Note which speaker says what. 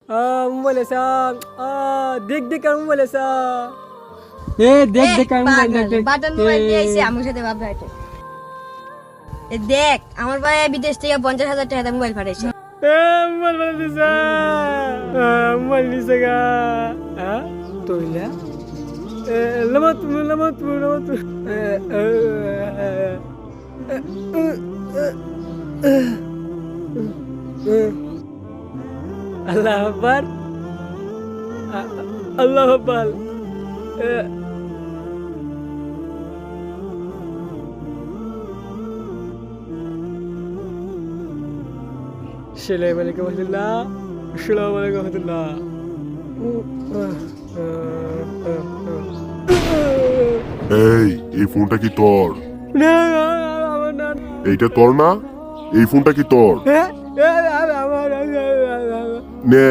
Speaker 1: Mobile এসা দেখ দেখ আর মোবাইল এসা দেখ দেখ আর মোবাইল দেখ
Speaker 2: বাটন মোবাইল দিয়ে আইছে আমার সাথে বাপ ভাইতে দেখ আমার ভাই বিদেশ থেকে 50,000 টাকা দিয়ে মোবাইল পাঠাইছে
Speaker 1: মোবাইল দিছা মোবাইল দিছে গা তোইলা লামত আল্লাহ আকবার আল্লাহ আকবার আসসালামু আলাইকুম ওয়া আসসালামু আলাইকুম ওয়া
Speaker 3: এই ফোনটা কি তোর?
Speaker 1: না আমার না
Speaker 3: এইটা তোর না? এই ফোনটা কি তোর?
Speaker 1: আমার
Speaker 3: নে